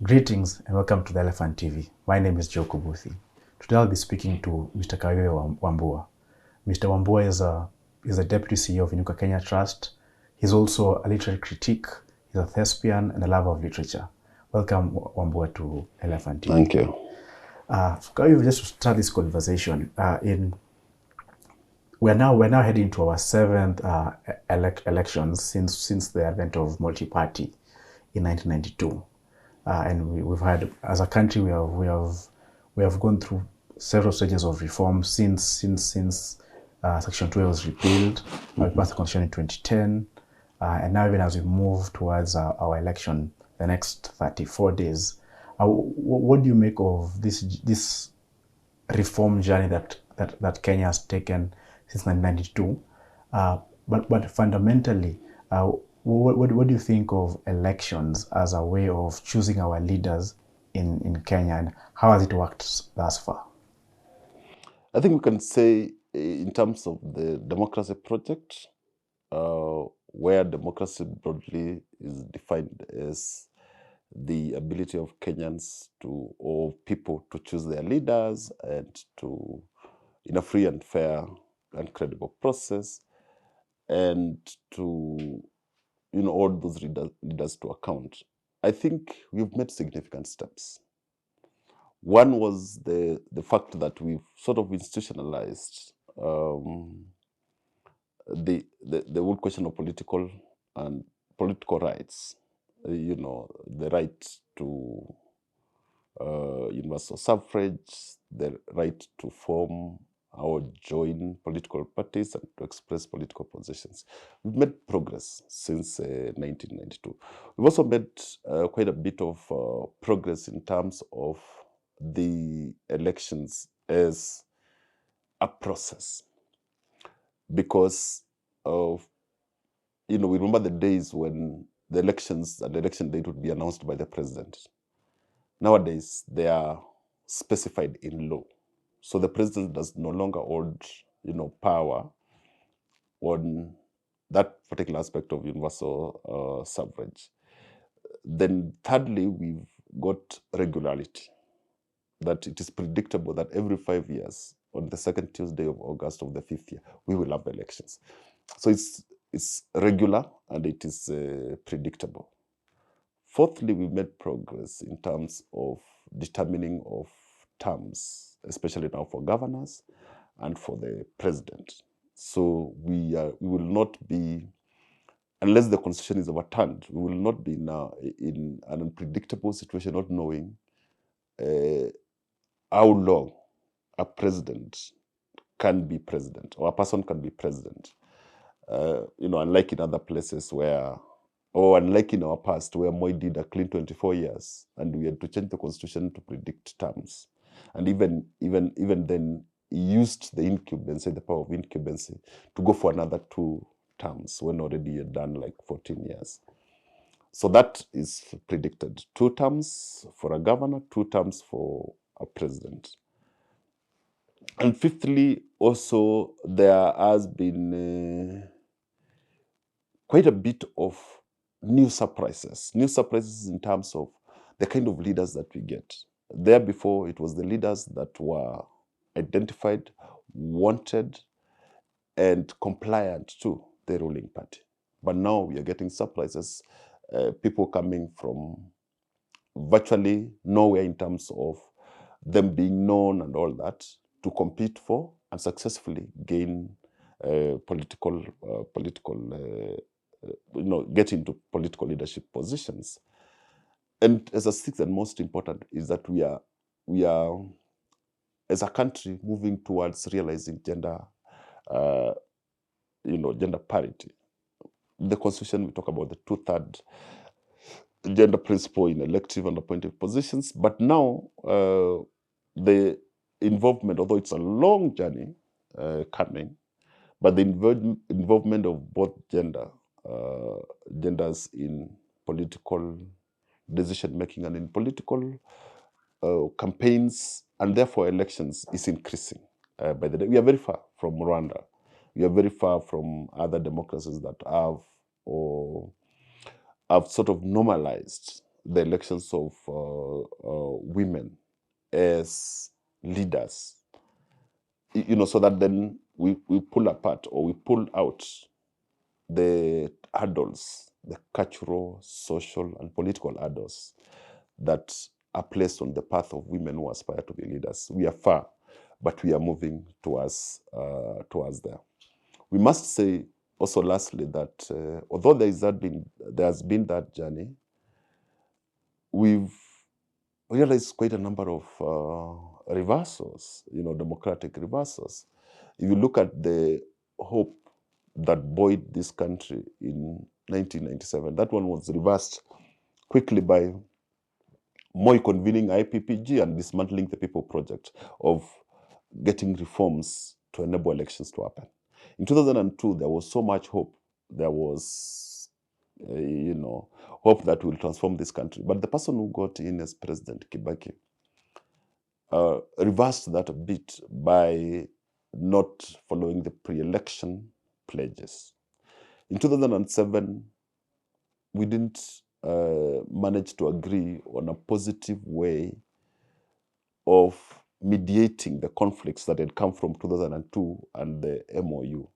Greetings and welcome to the Elephant TV. My name is Joe Kubuthi. Today I'll be speaking to Mr. Kawive Wambua. Mr. Wambua is a deputy CEO of Inuka Kenya Trust. He's also a literary critic, he's a thespian and a lover of literature. Welcome Wambua to Elephant TV. Thank you. Kawive, just to start this conversation, we're now heading to our seventh elections since the advent of multi-party in 1992. And we've had, as a country, we have gone through several stages of reform since Section 2 was repealed. We passed the Constitution in 2010, and now even as we move towards our election, the next 34 days, what do you make of this reform journey that Kenya has taken since 1992? But fundamentally, what do you think of elections as a way of choosing our leaders in Kenya, and how has it worked thus far? I think we can say, in terms of the democracy project, where democracy broadly is defined as the ability of Kenyans or people to choose their leaders and to, in a free and fair and credible process, and to hold those leaders to account. I think we've made significant steps. One was the fact that we've sort of institutionalized the whole question of political rights. The right to universal suffrage, the right to form or join political parties and to express political positions. We've made progress since 1992. We've also made quite a bit of progress in terms of the elections as a process, because of we remember the days when the elections and the election date would be announced by the president. Nowadays, they are specified in law. So the president does no longer hold, power on that particular aspect of universal suffrage. Then thirdly, we've got regularity, that it is predictable that every 5 years, on the second Tuesday of August of the 5th year, we will have elections. So it's regular and it is predictable. Fourthly, we've made progress in terms of determining of terms, especially now for governors and for the president. So we will not be, unless the constitution is overturned, we will not be now in an unpredictable situation, not knowing how long a president can be president or a person can be president. Unlike in other places unlike in our past, where Moi did a clean 24 years, and we had to change the constitution to predict terms. And even then, he used the incumbency, the power of incumbency, to go for another 2 terms when already he had done like 14 years. So that is predicted. 2 terms for a governor, 2 terms for a president. And fifthly, also, there has been quite a bit of new surprises in terms of the kind of leaders that we get. There before, it was the leaders that were identified, wanted, and compliant to the ruling party. But now we are getting surprises, people coming from virtually nowhere in terms of them being known and all that, to compete for and successfully gain get into political leadership positions. And as a sixth and most important is that we are as a country moving towards realizing gender parity. In the constitution, we talk about the 2/3 gender principle in elective and appointed positions. But now the involvement, although it's a long journey coming, but the involvement of both genders in political decision making and in political campaigns, and therefore elections, is increasing by the day. We are very far from Rwanda. We are very far from other democracies that have sort of normalized the elections of women as leaders, so that then we pull apart or we pull out the hurdles, the cultural, social, and political hurdles that are placed on the path of women who aspire to be leaders. We are far, but we are moving towards there. We must say also lastly that although there has been that journey, we've realized quite a number of reversals, democratic reversals. If you look at the hope that buoyed this country in 1997, that one was reversed quickly by Moi convening IPPG and dismantling the People Project of getting reforms to enable elections to happen. In 2002, there was so much hope. There was, hope that will transform this country. But the person who got in as President, Kibaki, reversed that a bit by not following the pre-election pledges. In 2007, we didn't manage to agree on a positive way of mediating the conflicts that had come from 2002 and the MOU.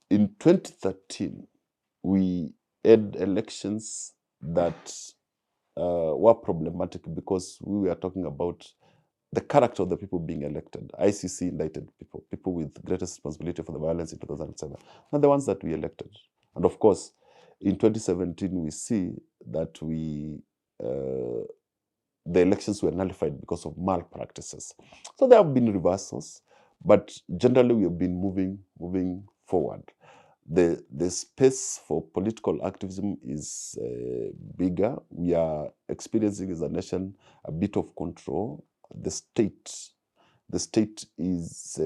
In 2013, we had elections that were problematic because we were talking about the character of the people being elected. ICC indicted people with greatest responsibility for the violence in 2007, not the ones that we elected. And of course, in 2017, we see that the elections were nullified because of malpractices. So there have been reversals, but generally we have been moving forward. The space for political activism is bigger. We are experiencing as a nation a bit of control. The state is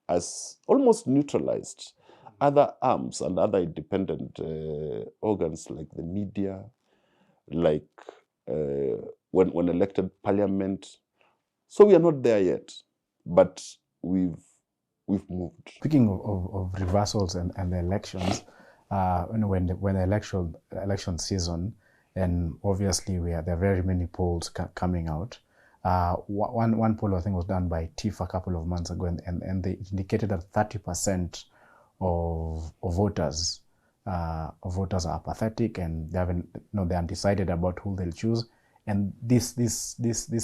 has almost neutralized other arms and other independent organs like the media, like when elected parliament. So we are not there yet, but we've moved. Speaking of reversals and the elections, when the election season, and obviously there are very many polls coming out. One poll I think was done by TIFF a couple of months ago, and they indicated that 30% of voters are apathetic, and they're undecided about who they'll choose, and this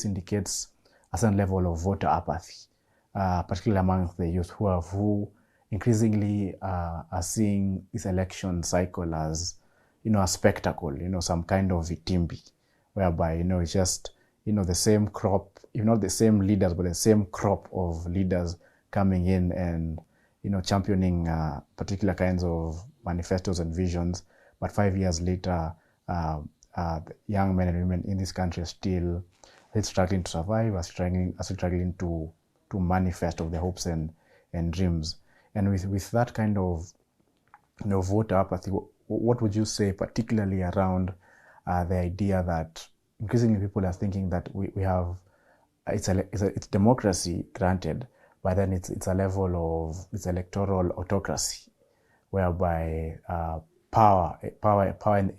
indicates a certain level of voter apathy, particularly among the youth who increasingly are seeing this election cycle as a spectacle, some kind of vitimbi, whereby it's just the same crop, if not the same leaders, but the same crop of leaders coming in and championing particular kinds of manifestos and visions. But 5 years later, young men and women in this country are still struggling to survive, are struggling to manifest of their hopes and dreams. And with that kind of voter apathy, what would you say, particularly around the idea that increasingly people are thinking that we have it's democracy, granted, but then it's a level of electoral autocracy, whereby power and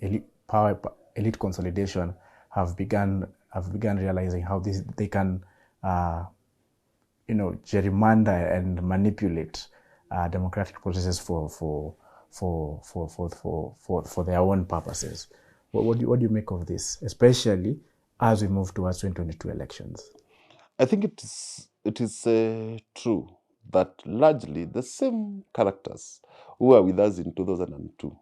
elite consolidation have begun realizing how they can gerrymander and manipulate democratic processes for their own purposes. What do you make of this, especially as we move towards 2022 elections? I think it is true that largely the same characters who were with us in 2002,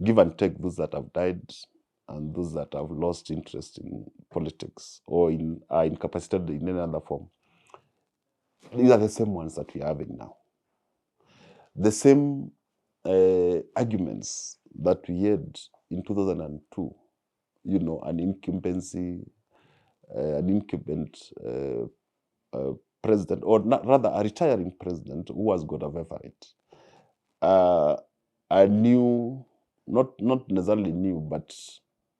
give and take those that have died and those that have lost interest in politics or are incapacitated in any other form, these are the same ones that we are having now. The same arguments that we had in 2002, an incumbency, an incumbent president, or rather a retiring president who has got a favorite. A new, not necessarily new, but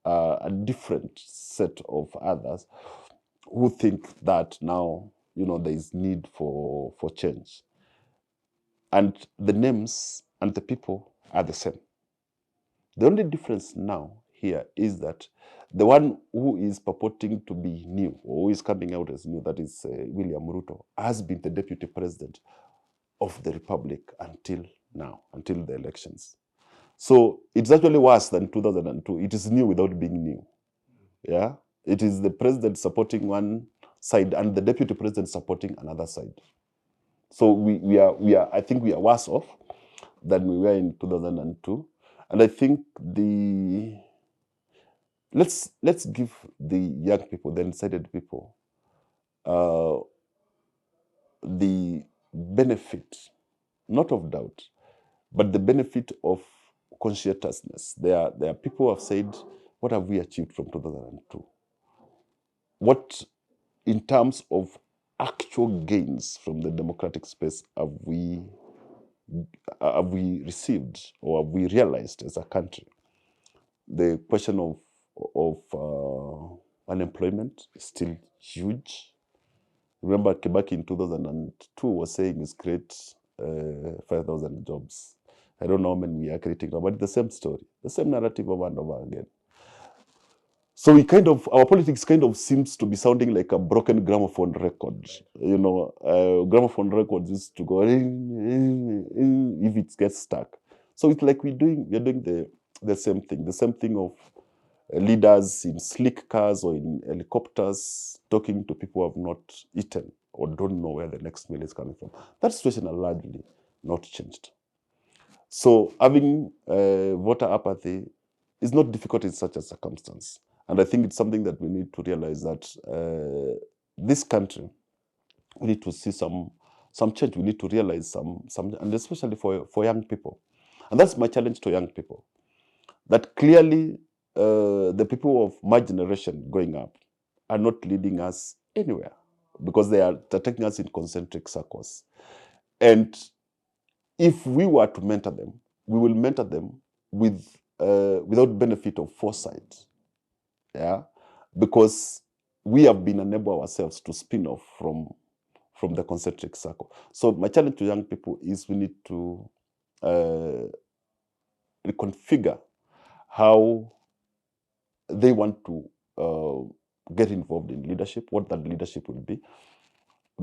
a different set of others who think that now, there is need for change. And the names and the people are the same. The only difference now here is that the one who is purporting to be new, or who is coming out as new, that is William Ruto, has been the deputy president of the republic until now, until the elections. So it's actually worse than 2002. It is new without being new. Yeah, it is the president supporting one side and the deputy president supporting another side. So we are. I think we are worse off than we were in 2002. And I think let's give the young people, the undecided people, the benefit, not of doubt, but the benefit of conscientiousness. There are people who have said, what have we achieved from 2002? What, in terms of actual gains from the democratic space, have we received or have we realized as a country? The question of unemployment is still huge. Remember, Kibaki in 2002 was saying he's create 5,000 jobs. I don't know how many we are creating now, but the same story, the same narrative over and over again. So our politics kind of seems to be sounding like a broken gramophone record. You know, gramophone records used to go if it gets stuck. So it's like we're doing the same thing of leaders in sleek cars or in helicopters talking to people who have not eaten or don't know where the next meal is coming from. That situation has largely not changed. So having voter apathy is not difficult in such a circumstance. And I think it's something that we need to realize that this country, we need to see some change. We need to realize some, and especially for young people. And that's my challenge to young people. That clearly the people of my generation going up are not leading us anywhere because they're taking us in concentric circles. And if we were to mentor them, we will mentor them without benefit of foresight. Yeah, because we have been unable ourselves to spin off from the concentric circle. So my challenge to young people is we need to reconfigure how they want to get involved in leadership, what that leadership will be.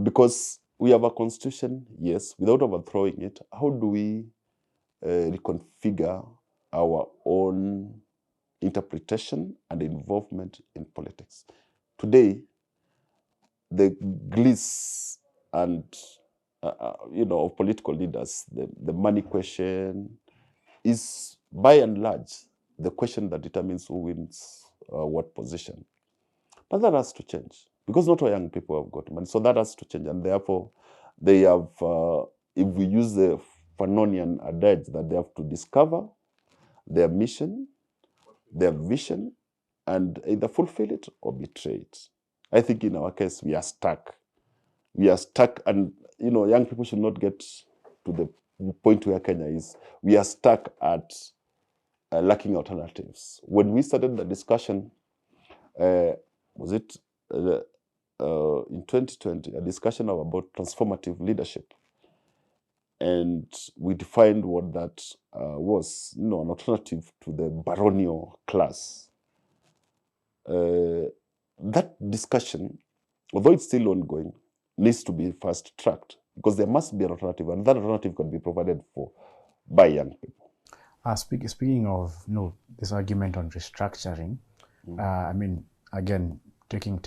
Because we have a constitution, yes, without overthrowing it, how do we reconfigure our own interpretation and involvement in politics? Today, the glees and of political leaders, the money question is by and large the question that determines who wins what position. But that has to change because not all young people have got money. So that has to change, and therefore they have. If we use the Fanonian adage that they have to discover their mission, their vision, and either fulfill it or betray it. I think in our case, we are stuck. We are stuck, and young people should not get to the point where Kenya is. We are stuck at lacking alternatives. When we started the discussion, was it in 2020, a discussion about transformative leadership, and we defined what that was, an alternative to the baronial class. That discussion, although it's still ongoing, needs to be fast-tracked because there must be an alternative, and that alternative can be provided for by young people. Speaking of this argument on restructuring, I mean, again, taking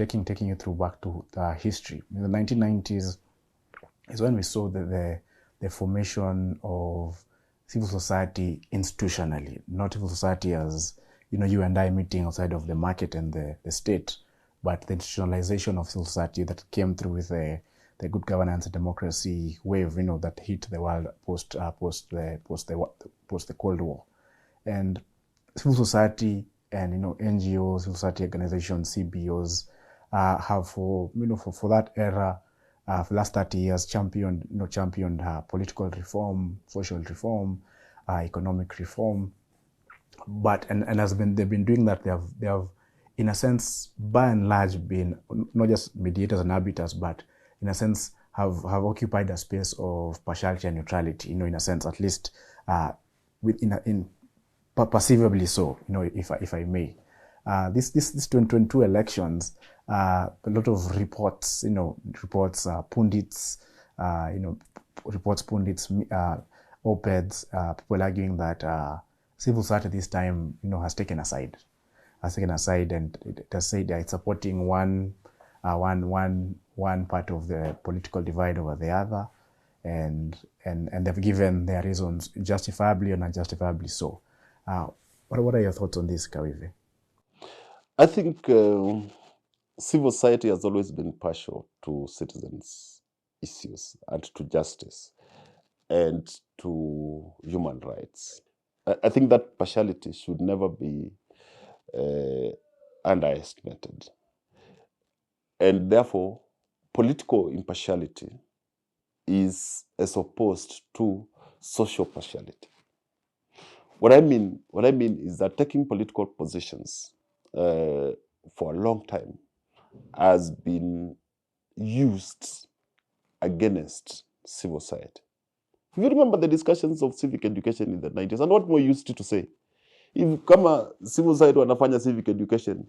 you through back to history. In the 1990s is when we saw the formation of civil society institutionally, not civil society as you and I meeting outside of the market and the state, but the institutionalization of civil society that came through with the good governance and democracy wave, that hit the world post the Cold War. And civil society and NGOs, civil society organizations, CBOs have for that era, for the last 30 years, championed political reform, social reform, economic reform. But and they've been doing that, they have in a sense by and large been not just mediators and arbiters, but in a sense have occupied a space of partiality and neutrality. In a sense, at least perceivably so, if I may. This 2022 elections, a lot of reports, pundits, reports, pundits, op-eds, people arguing that civil society this time, has taken a side, and it has said that it's supporting one part of the political divide over the other, and they've given their reasons, justifiably or unjustifiably so. What are your thoughts on this, Kawive? I think civil society has always been partial to citizens' issues and to justice and to human rights. I think that partiality should never be underestimated. And therefore, political impartiality is as opposed to social partiality. What I mean is that taking political positions for a long time has been used against civil society. If you remember the discussions of civic education in the 90s, and what we used to say, if kama civil society wanafanya civic education,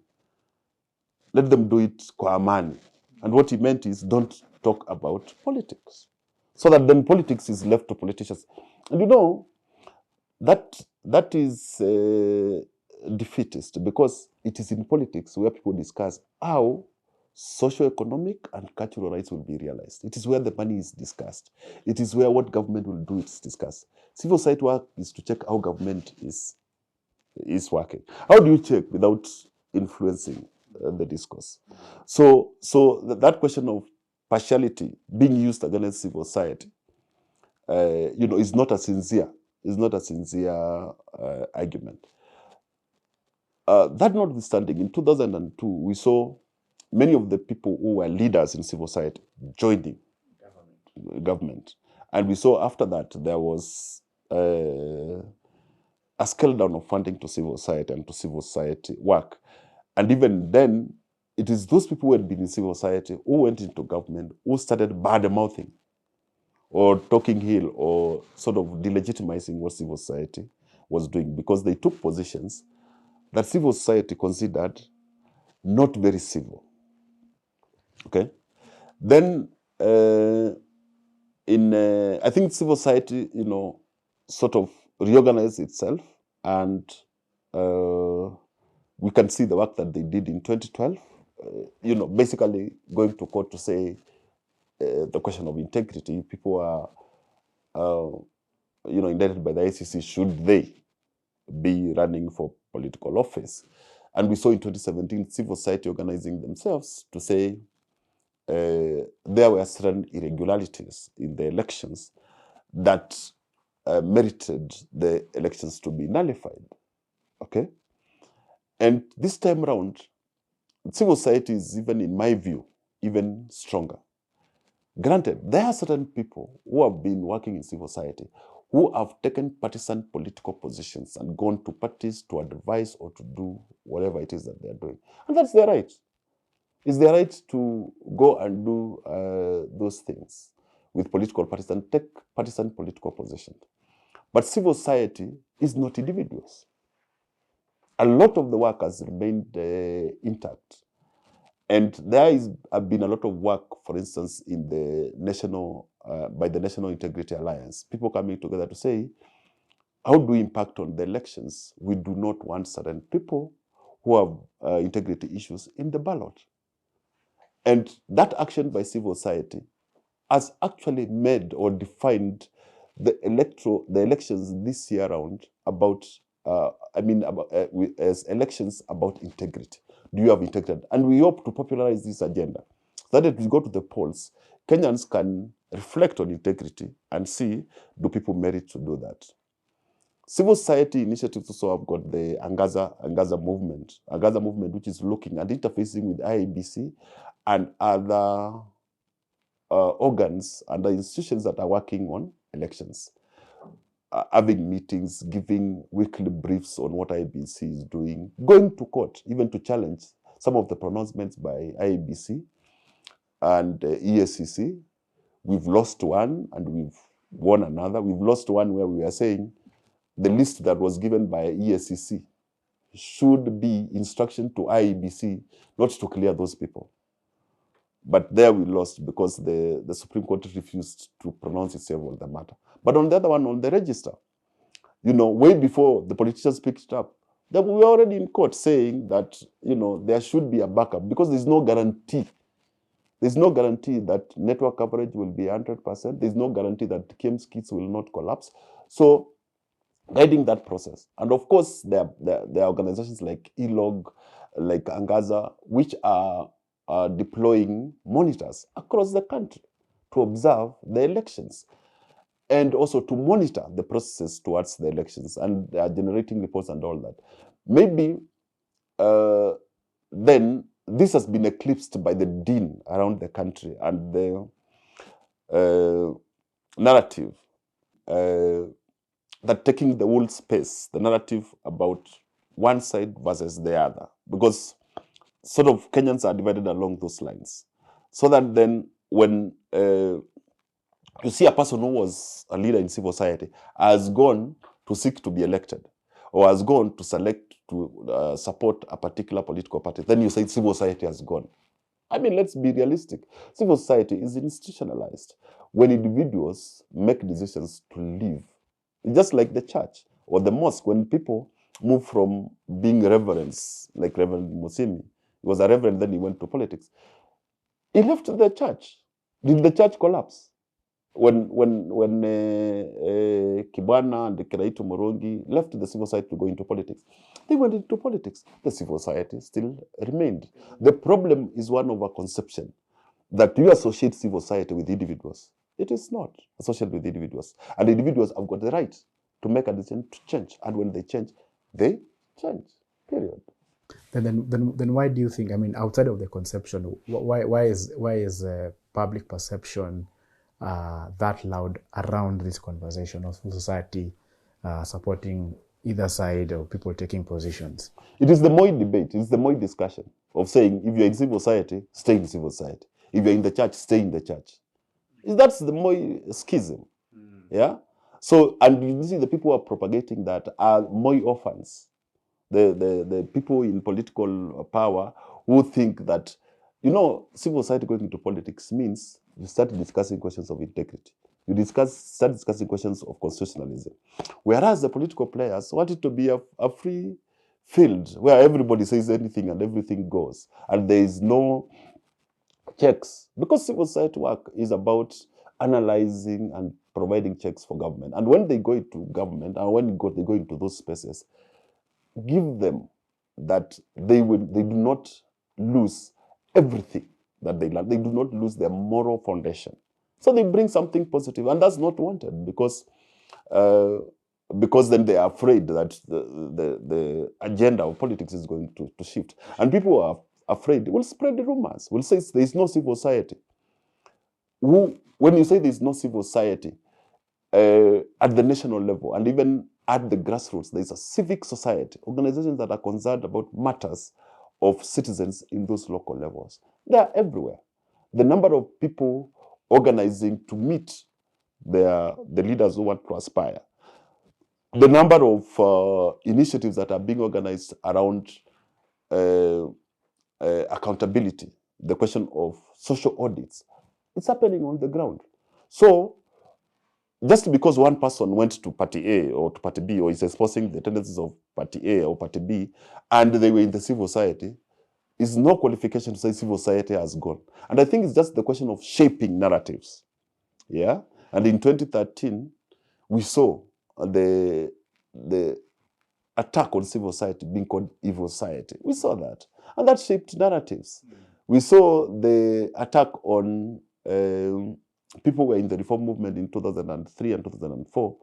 let them do it kwa amani. And what he meant is don't talk about politics. So that then politics is left to politicians. And that is defeatist, because it is in politics where people discuss how socio-economic and cultural rights will be realized. It is where the money is discussed. It is where what government will do is discussed. Civil society work is to check how government is working. How do you check without influencing the discourse? So that question of partiality being used against civil society, is not a sincere argument. That notwithstanding, in 2002, we saw many of the people who were leaders in civil society joining government. And we saw after that there was a scale down of funding to civil society and to civil society work. And even then, it is those people who had been in civil society who went into government who started bad-mouthing or talking ill or sort of delegitimizing what civil society was doing, because they took positions that civil society considered not very civil. Okay? Then, I think civil society, sort of reorganized itself, and we can see the work that they did in 2012, basically going to court to say the question of integrity. People are, indicted by the ICC, should they be running for political office? And we saw in 2017 civil society organizing themselves to say there were certain irregularities in the elections that merited the elections to be nullified. Okay? And this time around, civil society is, even in my view, even stronger. Granted, there are certain people who have been working in civil society who have taken partisan political positions and gone to parties to advise or to do whatever it is that they're doing. And that's their right. It's their right to go and do those things with take partisan political positions. But civil society is not individuals. A lot of the work has remained intact. And there have been a lot of work, for instance, in the by the National Integrity Alliance, people coming together to say, how do we impact on the elections? We do not want certain people who have integrity issues in the ballot. And that action by civil society has actually made or defined the elections this year around as elections about integrity. Do you have integrity? And we hope to popularize this agenda so that if we go to the polls, Kenyans can reflect on integrity and see, do people merit to do that? Civil society initiatives also have got the Angaza movement, which is looking and interfacing with IEBC and other organs and the institutions that are working on elections, having meetings, giving weekly briefs on what IEBC is doing, going to court, even to challenge some of the pronouncements by IEBC and ESCC. We've lost one and we've won another. We've lost one where we are saying the list that was given by ESCC should be instruction to IEBC not to clear those people. But there we lost because the Supreme Court refused to pronounce itself on the matter. But on the other one, on the register, way before the politicians picked it up, that we were already in court saying that, there should be a backup because there's no guarantee. There's no guarantee that network coverage will be 100%. There's no guarantee that KIMS kits will not collapse. So guiding that process. And of course, there are organizations like ELOG, like Angaza, which are deploying monitors across the country to observe the elections and also to monitor the processes towards the elections, and they are generating reports and all that. Maybe then this has been eclipsed by the din around the country and the narrative that taking the whole space, the narrative about one side versus the other, because sort of Kenyans are divided along those lines. So that then when you see a person who was a leader in civil society has gone to seek to be elected or has gone to select to support a particular political party, then you say civil society has gone. I mean, let's be realistic. Civil society is institutionalized. When individuals make decisions to leave, just like the church or the mosque, when people move from being reverends, like Reverend Musimi, he was a reverend, then he went to politics. He left the church. Did the church collapse? When Kibwana and Kiraitu Morongi left the civil society to go into politics, they went into politics. The civil society still remained. The problem is one of a conception that you associate civil society with individuals. It is not associated with individuals. And individuals have got the right to make a decision to change. And when they change, period. Then why do you think, I mean, outside of the conception, why is public perception that loud around this conversation of society supporting either side or people taking positions? It is the Moi debate, it's the Moi discussion of saying, if you're in civil society, stay in civil society. If you're in the church, stay in the church. That's the Moi schism. Yeah? So, and you see the people who are propagating that are Moi orphans. The people in political power who think that, civil society going into politics means you start discussing questions of integrity. You start discussing questions of constitutionalism. Whereas the political players want it to be a free field where everybody says anything and everything goes. And there is no checks. Because civil society work is about analyzing and providing checks for government. And when they go into government, and when they go into those spaces, give them that they do not lose everything that they learn. They do not lose their moral foundation. So they bring something positive, and that's not wanted because then they are afraid that the agenda of politics is going to shift. And people are afraid, will spread the rumors, will say there is no civil society. When you say there is no civil society at the national level and even at the grassroots, there is a civic society, organizations that are concerned about matters of citizens in those local levels. They are everywhere. The number of people organizing to meet the leaders who want to aspire, the number of initiatives that are being organized around accountability, the question of social audits, it's happening on the ground. So just because one person went to party A or to party B or is exposing the tendencies of party A or party B and they were in the civil society, is no qualification to say civil society has gone. And I think it's just the question of shaping narratives. Yeah? And in 2013, we saw the attack on civil society being called evil society. We saw that. And that shaped narratives. We saw the attack on people who were in the reform movement in 2003 and 2004,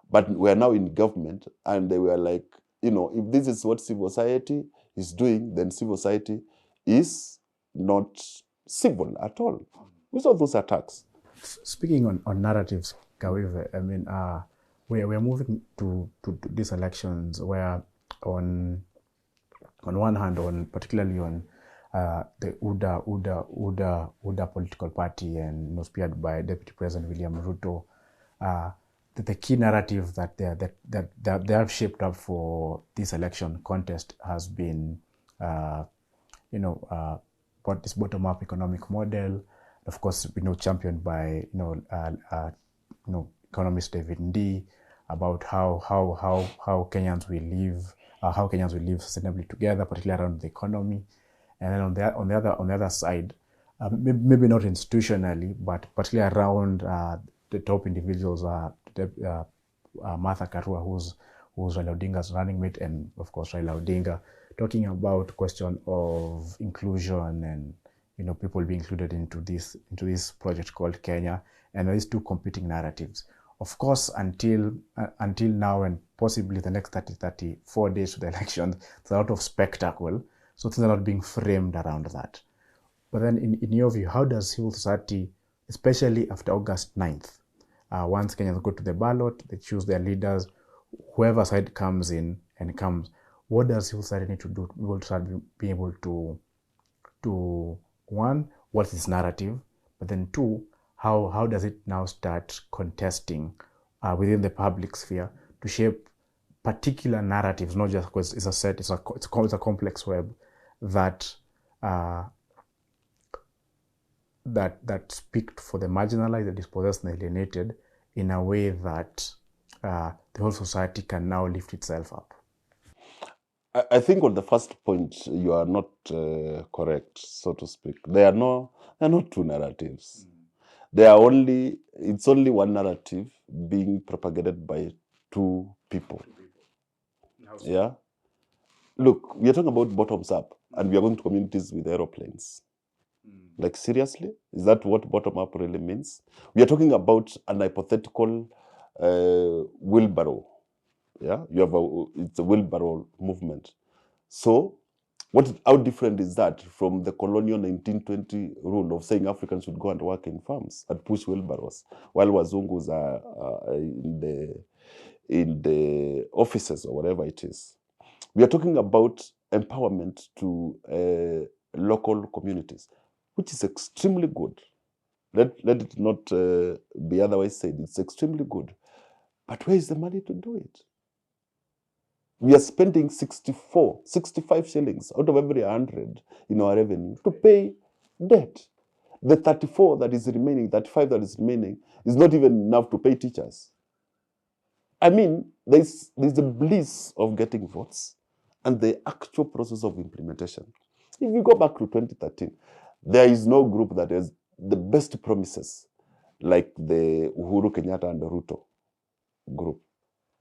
but were now in government, and they were like, if this is what civil society is doing, then civil society is not civil at all. We saw those attacks. Speaking on narratives, Kawive, I mean, we're moving to these elections where on one hand, particularly on the UDA political party and spearheaded by Deputy President William Ruto, the key narrative that they have shaped up for this election contest has been, this bottom-up economic model, of course, championed by economist David Ndii, about how Kenyans will live, sustainably together, particularly around the economy. And then on the other side, maybe not institutionally, but particularly around the top individuals, Martha Karua, who's Raila Odinga's running mate, and of course Raila Odinga, talking about question of inclusion and people being included into this project called Kenya, and these two competing narratives. Of course, until now and possibly the next 34 days to the election, there's a lot of spectacle, so things are not being framed around that. But then in your view, how does civil society, especially after August 9th, once Kenyans go to the ballot, they choose their leaders, whoever side comes in and comes, what does civil society need to do to be able to one, what's this narrative, but then two, how does it now start contesting within the public sphere to shape particular narratives, not just because it's a set, it's a complex web that that speak for the marginalized, the dispossessed, and alienated in a way that the whole society can now lift itself up. I think on the first point, you are not correct, so to speak. There are not two narratives. It's only one narrative being propagated by two people. Yeah. Look, we are talking about bottoms up, and we are going to communities with aeroplanes. Like, seriously? Is that what bottom up really means? We are talking about an hypothetical wheelbarrow. Yeah, it's a wheelbarrow movement. So, how different is that from the colonial 1920 rule of saying Africans should go and work in farms and push wheelbarrows, while Wazungus are in the offices or whatever it is? We are talking about empowerment to local communities, which is extremely good. Let it not be otherwise said. It's extremely good. But where is the money to do it? We are spending 65 shillings out of every 100 in our revenue to pay debt. The 35 that is remaining is not even enough to pay teachers. I mean, there's the bliss of getting votes and the actual process of implementation. If you go back to 2013, there is no group that has the best promises like the Uhuru Kenyatta and the Ruto group.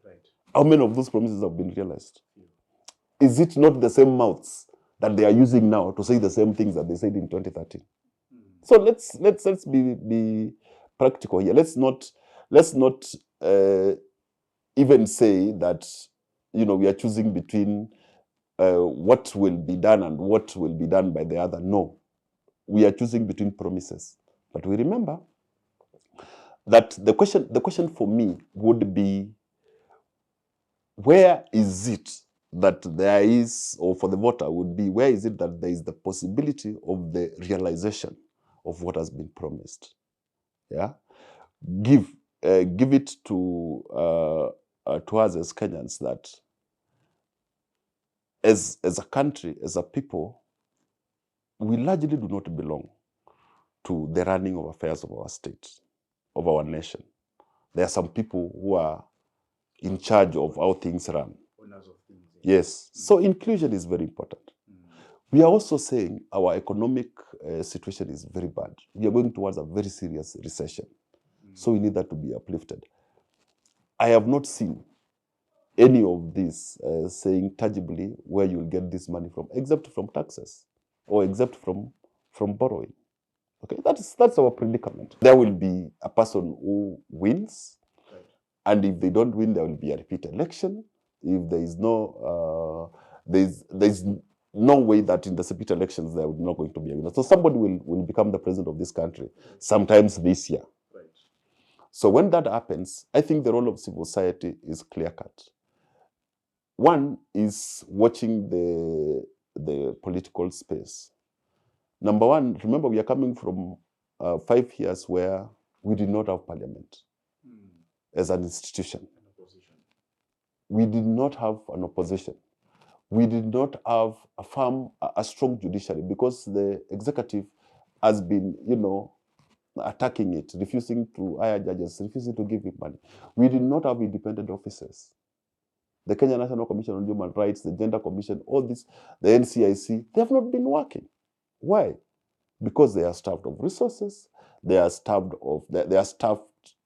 Right. How many of those promises have been realized? Yeah. Is it not the same mouths that they are using now to say the same things that they said in 2013? So let's be practical here. Let's not even say that we are choosing between what will be done and what will be done by the other. No, we are choosing between promises. But we remember that the question for me would be, where is it that there is, or for the voter would be, where is it that there is the possibility of the realization of what has been promised? Yeah, give it to us as Kenyans that as a country, as a people, we largely do not belong to the running of affairs of our state, of our nation. There are some people who are in charge of how things run. Yes. So inclusion is very important. We are also saying our economic situation is very bad. We are going towards a very serious recession. So we need that to be uplifted. I have not seen any of this saying tangibly where you'll get this money from, except from taxes or except from borrowing. Okay, that's our predicament. There will be a person who wins, right, and if they don't win, there will be a repeat election. If there is no, there's no way that in the repeat elections there will not going to be a winner. So somebody will become the president of this country sometimes this year. Right. So when that happens, I think the role of civil society is clear-cut. One is watching the political space. Number one, remember, we are coming from 5 years where we did not have parliament. as an institution. We did not have an opposition. We did not have a strong judiciary, because the executive has been, attacking it, refusing to hire judges, refusing to give him money. We did not have independent officers. The Kenya National Commission on Human Rights, the Gender Commission, all this, the NCIC, they have not been working. Why? Because they are starved of resources. They are starved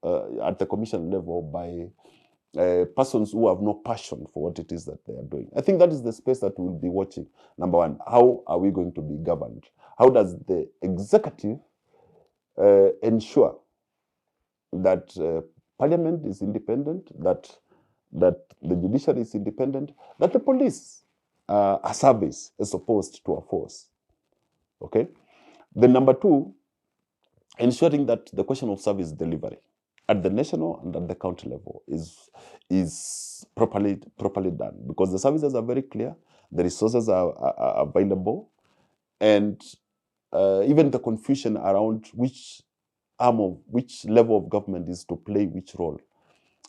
at the commission level by persons who have no passion for what it is that they are doing. I think that is the space that we'll be watching. Number one, how are we going to be governed? How does the executive ensure that parliament is independent, that the judiciary is independent, that the police are a service as opposed to a force? Okay. Then number two, ensuring that the question of service delivery at the national and at the county level is properly done, because the services are very clear, the resources are available, and even the confusion around which level of government is to play which role,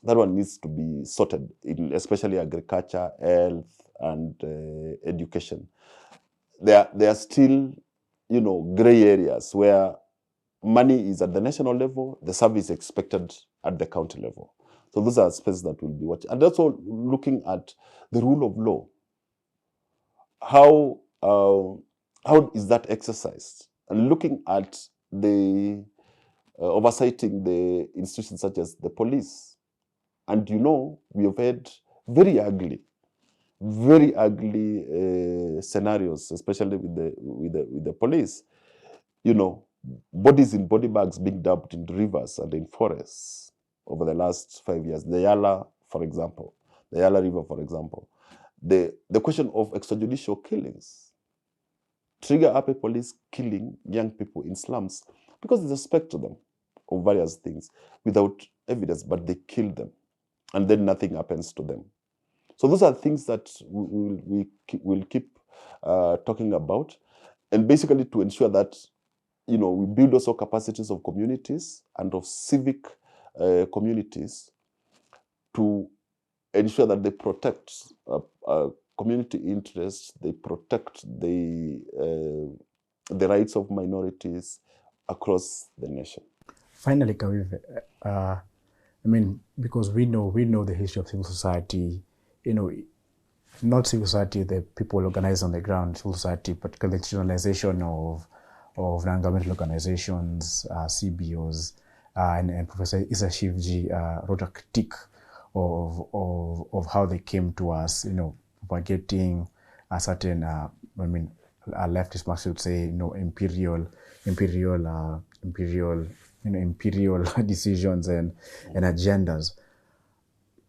that one needs to be sorted, in especially agriculture, health, and education. There are still, gray areas where money is at the national level, the service is expected at the county level. So those are spaces that we'll be watching. And also looking at the rule of law. How is that exercised? And looking at the oversighting the institutions such as the police. And we have had very ugly scenarios, especially with the police. Bodies in body bags being dumped in rivers and in forests over the last 5 years. The Yala River, for example. The question of extrajudicial killings. Trigger happy police killing young people in slums because they suspect them of various things without evidence, but they kill them, and then nothing happens to them. So those are things that we will keep talking about, and basically to ensure that we build also capacities of communities and of civic communities to ensure that they protect community interests, they protect the rights of minorities across the nation. Finally, Kawive, because we know the history of civil society, not civil society, the people organized on the ground, civil society, particularly the institutionalization of non-governmental organizations, CBOs, and Professor Isa Shivji wrote a critique of how they came to us, propagating a certain, leftist Marx would say, imperial decisions and agendas,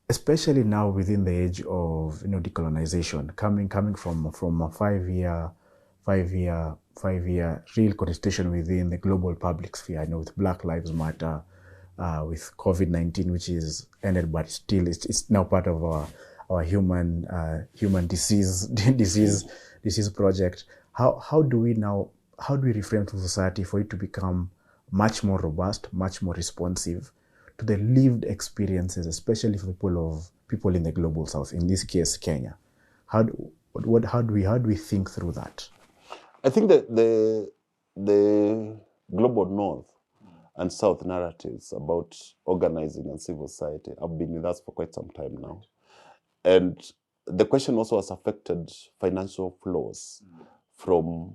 especially now within the age of decolonization, coming from a five-year real contestation within the global public sphere, with Black Lives Matter, with COVID-19, which is ended, but still it's now part of our human disease project. How do we reframe the society for it to become much more robust, much more responsive to the lived experiences, especially for people in the global south, in this case Kenya? How do we think through that? I think that the global north and south narratives about organizing and civil society have been with us for quite some time now. And the question also has affected financial flows from,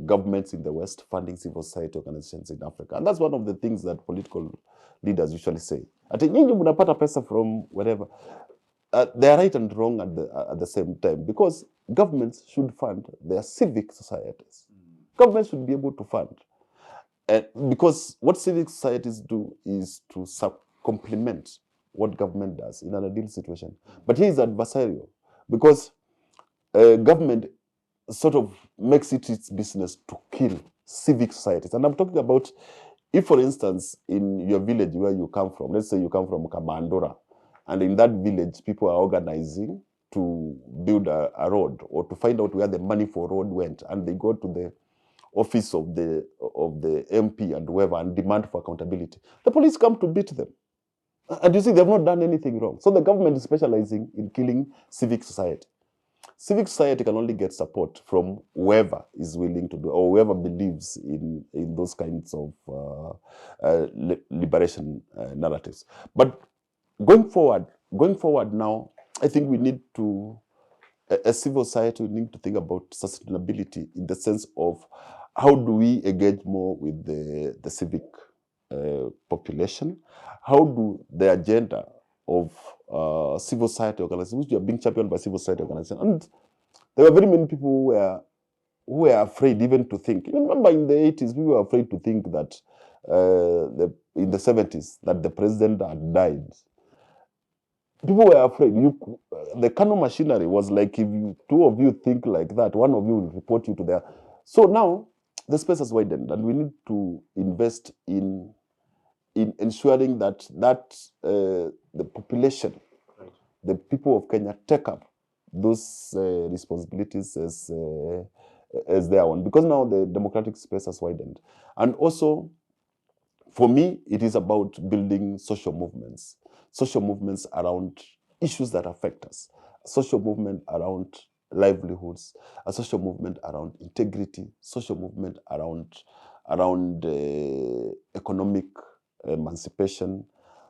governments in the West funding civil society organizations in Africa. And that's one of the things that political leaders usually say. I think you munapata pesa from wherever. They are right and wrong at the same time, because governments should fund their civic societies. Governments should be able to fund. Because what civic societies do is to complement what government does in an ideal situation. But here is adversarial, because government sort of makes it its business to kill civic societies. And I'm talking about, if for instance, in your village where you come from, let's say you come from Kamandora, and in that village people are organizing to build a road, or to find out where the money for road went, and they go to the office of the MP and whoever and demand for accountability. The police come to beat them. And you see, they've not done anything wrong. So the government is specializing in killing civic society. Civic society can only get support from whoever is willing to do, or whoever believes in those kinds of liberation narratives. But going forward now, I think we need to, as civil society, we need to think about sustainability in the sense of how do we engage more with the civic population? How do the agenda of civil society organizations, which are being championed by civil society organizations, and there were very many people who were afraid even to think. You remember in the 80s, we were afraid to think that in the 70s, that the president had died. People were afraid. The canon machinery was like, if two of you think like that, one of you will report you to there. So now the space has widened, and we need to invest in ensuring that the population, the people of Kenya, take up those responsibilities as their own, because now the democratic space has widened. And also, for me, it is about building social movements around issues that affect us, a social movement around livelihoods, a social movement around integrity, social movement around economic emancipation,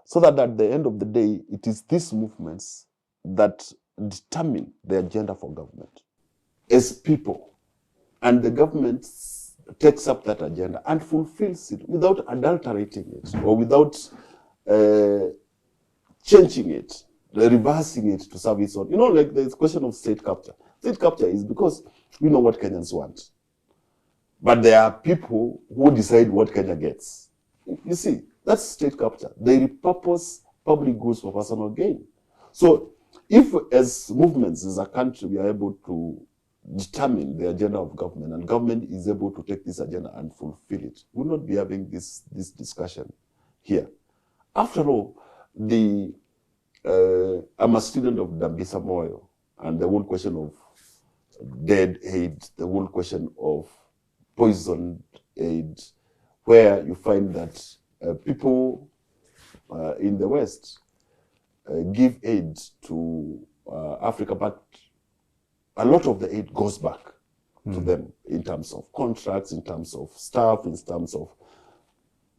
so that at the end of the day, it is these movements that determine the agenda for government as people, and the government takes up that agenda and fulfills it without adulterating it or without changing it, reversing it to serve its own. Like the question of state capture. State capture is because we know what Kenyans want, but there are people who decide what Kenya gets. You see, that's state capture. They repurpose public goods for personal gain. So if, as movements, as a country, we are able to determine the agenda of government, and government is able to take this agenda and fulfill it, we'll not be having this discussion here. After all, I'm a student of Dambisa Moyo, and the whole question of dead aid, the whole question of poisoned aid, where you find that people in the West give aid to Africa, but a lot of the aid goes back to them in terms of contracts, in terms of staff, in terms of,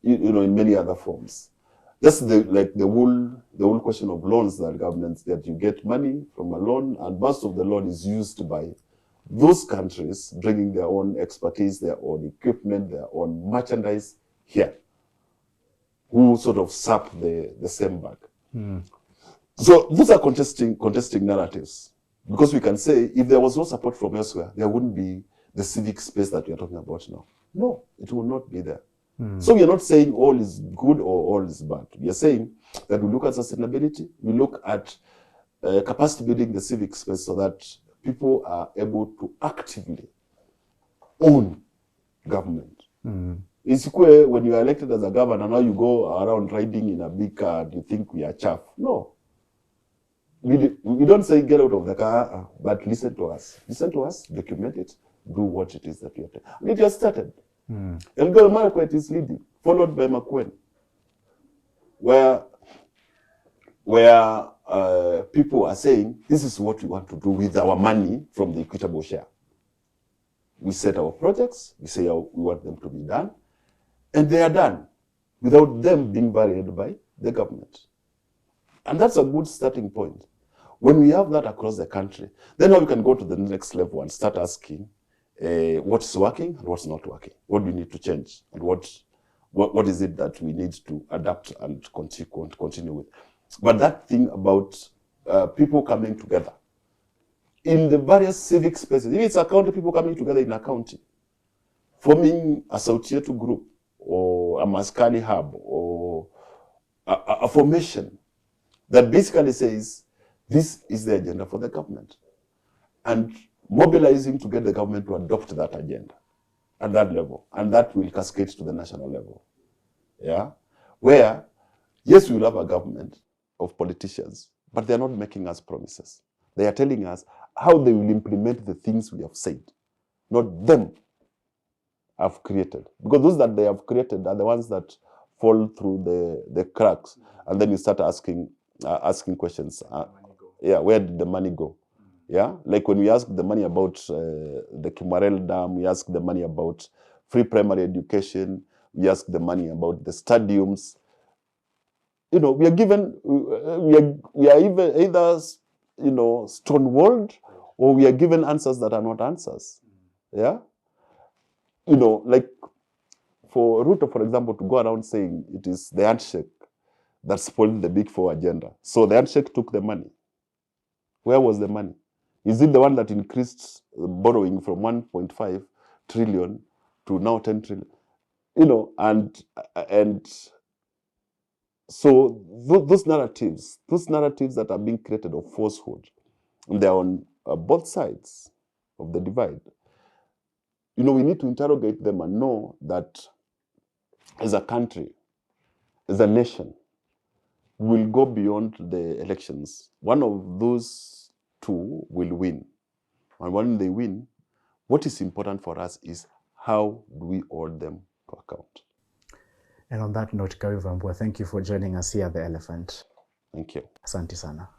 in many other forms. That's the whole question of loans that you get money from a loan, and most of the loan is used by those countries bringing their own expertise, their own equipment, their own merchandise here, who sort of sap the same bag. So those are contesting narratives. Because we can say, if there was no support from elsewhere, there wouldn't be the civic space that we are talking about now. No, it will not be there. So we are not saying all is good or all is bad. We are saying that we look at sustainability, we look at capacity building the civic space so that people are able to actively own government. It's when you are elected as a governor, now you go around riding in a big car and you think we are chaff. No. We don't say get out of the car, but listen to us. Listen to us, document it, do what it is that you have to. And it just started. Elgeyo Marakwet is leading, followed by Makueni, where people are saying, this is what we want to do with our money from the equitable share. We set our projects, we say how we want them to be done, and they are done without them being barred by the government. And that's a good starting point. When we have that across the country, then now we can go to the next level and start asking what's working and what's not working. What do we need to change? And what is it that we need to adapt and continue with? But that thing about people coming together in the various civic spaces, if it's a county, people coming together in a county, forming a Sautietu group or a Maskani hub or a formation that basically says, this is the agenda for the government. And mobilizing to get the government to adopt that agenda at that level. And that will cascade to the national level. Yeah? Where, yes, we will have a government of politicians, but they're not making us promises. They are telling us how they will implement the things we have said, not them have created. Because those that they have created are the ones that fall through the cracks, and then you start asking questions. Yeah, where did the money go? Yeah, like when we ask the money about the Kimarel Dam, we ask the money about free primary education, we ask the money about the stadiums. You know, we are given, we are either stonewalled, or we are given answers that are not answers. Yeah, you know, like for Ruto, for example, to go around saying it is the handshake that spoiled the Big Four agenda. So the handshake took the money. Where was the money? Is it the one that increased borrowing from 1.5 trillion to now 10 trillion? You know, and so those narratives that are being created of falsehood, they're on both sides of the divide. You know, we need to interrogate them and know that as a country, as a nation, we'll go beyond the elections. One of those two will win. And when they win, what is important for us is how do we hold them to account. And on that note, Kawive, thank you for joining us here at The Elephant. Thank you. Asante sana.